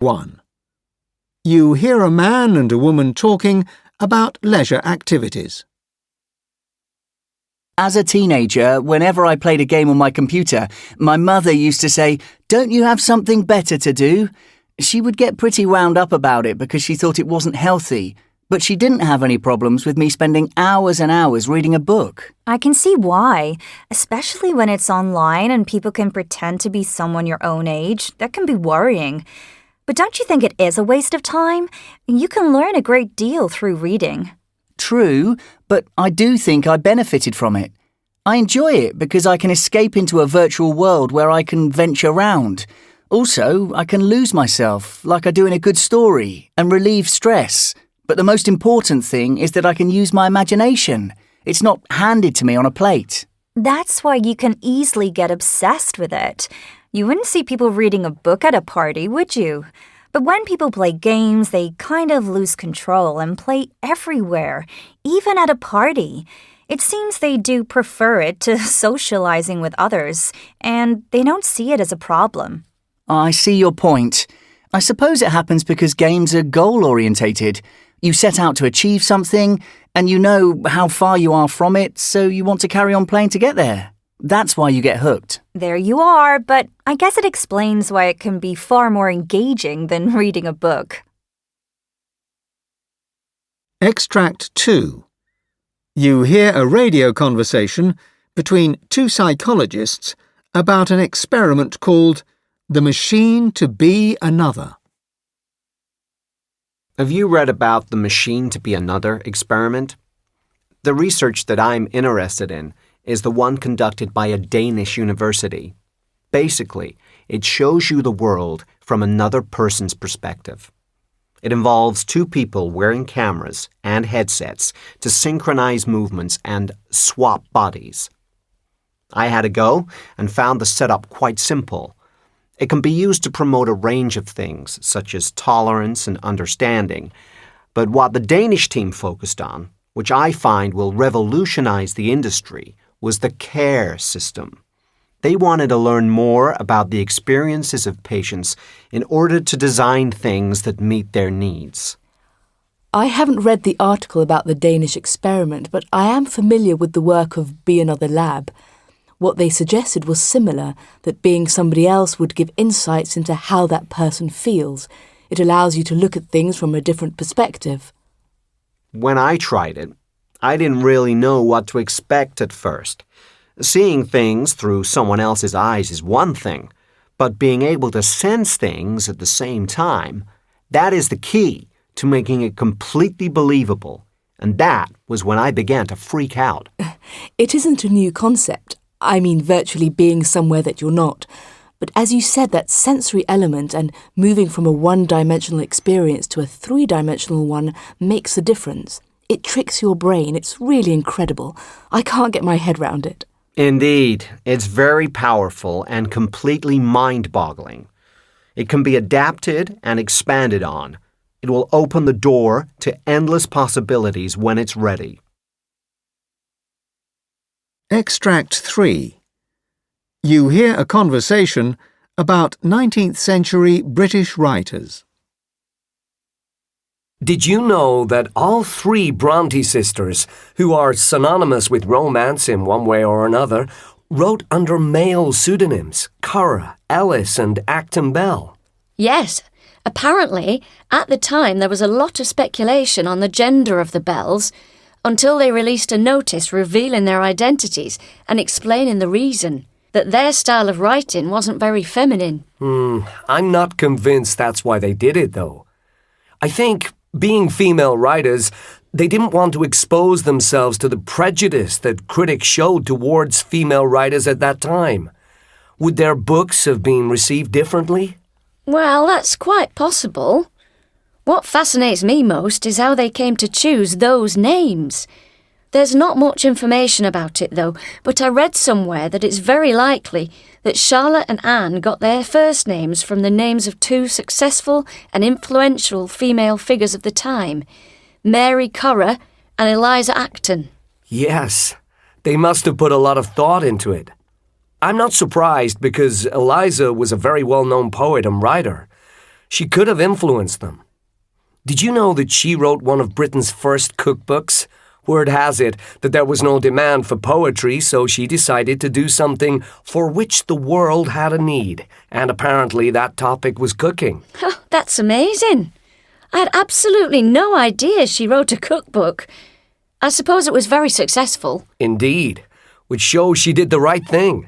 1. You hear a man and a woman talking about leisure activities. As a teenager, whenever I played a game on my computer, my mother used to say, "Don't you have something better to do?" She would get pretty wound up about it because she thought it wasn't healthy, but she didn't have any problems with me spending hours and hours reading a book. I can see why, especially when it's online and people can pretend to be someone your own age. That can be worrying. But don't you think it is a waste of time? You can learn a great deal through reading. True, but I do think I benefited from it. I enjoy it because I can escape into a virtual world where I can venture around. Also, I can lose myself, like I do in a good story, and relieve stress. But the most important thing is that I can use my imagination. It's not handed to me on a plate. That's why you can easily get obsessed with it. You wouldn't see people reading a book at a party, would you? But when people play games, they kind of lose control and play everywhere, even at a party. It seems they do prefer it to socializing with others, and they don't see it as a problem. I see your point. I suppose it happens because games are goal-orientated. You set out to achieve something, and you know how far you are from it, so you want to carry on playing to get there. That's why you get hooked. There you are, but I guess it explains why it can be far more engaging than reading a book. Extract 2. You hear a radio conversation between two psychologists about an experiment called The Machine to Be Another. Have you read about the Machine to Be Another experiment? The research that I'm interested in is the one conducted by a Danish university. Basically, it shows you the world from another person's perspective. It involves two people wearing cameras and headsets to synchronize movements and swap bodies. I had a go and found the setup quite simple. It can be used to promote a range of things, such as tolerance and understanding. But what the Danish team focused on, which I find will revolutionize the industry, was the care system. They wanted to learn more about the experiences of patients in order to design things that meet their needs. I haven't read the article about the Danish experiment, but I am familiar with the work of Be Another Lab. What they suggested was similar, that being somebody else would give insights into how that person feels. It allows you to look at things from a different perspective. When I tried it, I didn't really know what to expect at first. Seeing things through someone else's eyes is one thing, but being able to sense things at the same time, that is the key to making it completely believable. And that was when I began to freak out. It isn't a new concept. I mean, virtually being somewhere that you're not. But as you said, that sensory element and moving from a one-dimensional experience to a three-dimensional one makes a difference. It tricks your brain. It's really incredible. I can't get my head round it. Indeed, it's very powerful and completely mind-boggling. It can be adapted and expanded on. It will open the door to endless possibilities when it's ready. Extract 3. You hear a conversation about 19th century British writers. Did you know that all three Bronte sisters, who are synonymous with romance in one way or another, wrote under male pseudonyms, Currer, Ellis and Acton Bell? Yes. Apparently, at the time there was a lot of speculation on the gender of the Bells, until they released a notice revealing their identities and explaining the reason, that their style of writing wasn't very feminine. I'm not convinced that's why they did it, though. I think, being female writers, they didn't want to expose themselves to the prejudice that critics showed towards female writers at that time. Would their books have been received differently? Well, that's quite possible. What fascinates me most is how they came to choose those names. There's not much information about it, though, but I read somewhere that it's very likely that Charlotte and Anne got their first names from the names of two successful and influential female figures of the time, Mary Currer and Eliza Acton. Yes, they must have put a lot of thought into it. I'm not surprised because Eliza was a very well-known poet and writer. She could have influenced them. Did you know that she wrote one of Britain's first cookbooks? Word has it that there was no demand for poetry, so she decided to do something for which the world had a need, and apparently that topic was cooking. Oh, that's amazing. I had absolutely no idea she wrote a cookbook. I suppose it was very successful. Indeed, which shows she did the right thing.